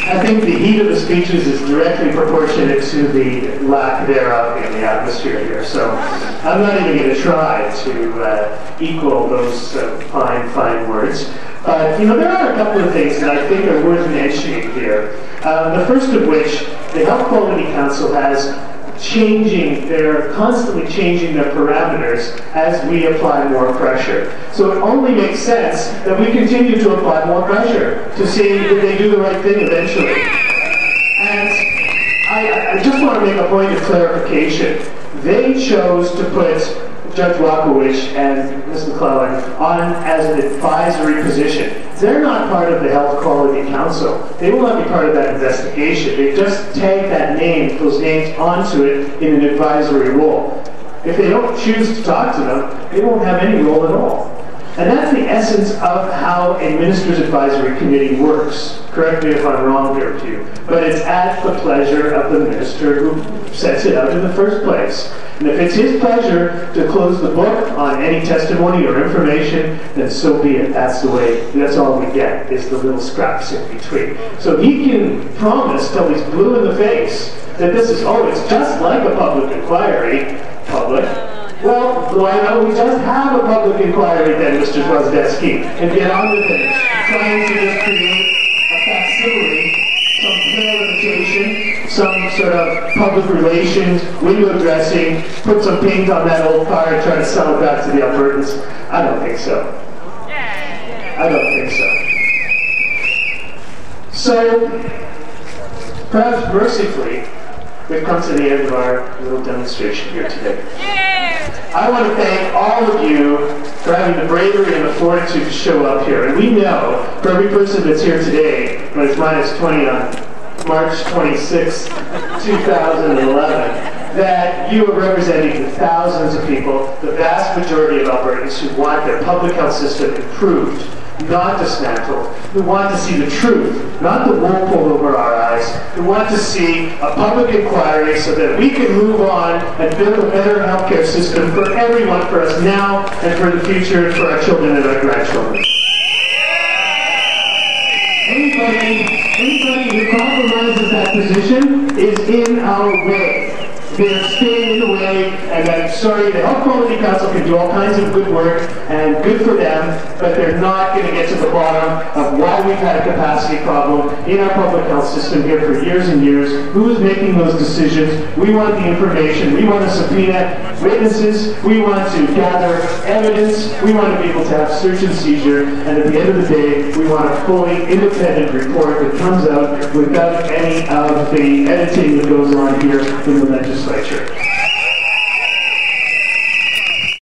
I think the heat of the speeches is directly proportionate to the lack thereof in the atmosphere here. So I'm not even going to try to equal those fine, fine words. But, you know, there are a couple of things that I think are worth mentioning here. The first of which, the Health Quality Council has they're constantly changing their parameters as we apply more pressure. So it only makes sense that we continue to apply more pressure to see if they do the right thing eventually. And I just want to make a point of clarification. They chose to put Judge Wakowicz and Ms. McClellan on as an advisory position. They're not part of the Health Quality Council. They will not be part of that investigation. They just tagged those names onto it in an advisory role. If they don't choose to talk to them, they won't have any role at all. And that's the essence of how a Minister's Advisory Committee works. Correct me if I'm wrong here, Hugh. But it's at the pleasure of the minister who sets it out in the first place. And if it's his pleasure to close the book on any testimony or information, then so be it. That's the way, that's all we get, is the little scraps in between. So he can promise till he's blue in the face that this is, oh, it's just like a public inquiry. Public? Well, why don't we just have a public inquiry then, Mr. Gwozdeski, and get on with it, trying to just create a facsimile, some clarification, some sort of public relations, window dressing, put some paint on that old car and try to sell it back to the Albertans. I don't think so. I don't think so. So, perhaps mercifully, we've come to the end of our little demonstration here today. I want to thank all of you for having the bravery and the fortitude to show up here. And we know, for every person that's here today, when it's -20 on March 26, 2011, that you are representing the thousands of people, the vast majority of Albertans who want their public health system improved, not dismantled, who want to see the truth, not the wool pulled over our eyes, who want to see a public inquiry so that we can move on and build a better healthcare system for everyone, for us now and for the future, for our children and our grandchildren. Anybody who compromises that position is in our way. They're staying in the way, and I'm sorry, the Health Quality Council can do all kinds of good work, and good for them, but they're not going to get to the bottom of why we've had a capacity problem in our public health system here for years and years. Who is making those decisions? We want the information. We want to subpoena witnesses. We want to gather evidence. We want to be able to have search and seizure, and at the end of the day, we want a fully independent report that comes out without any of the editing that goes on here in the legislature.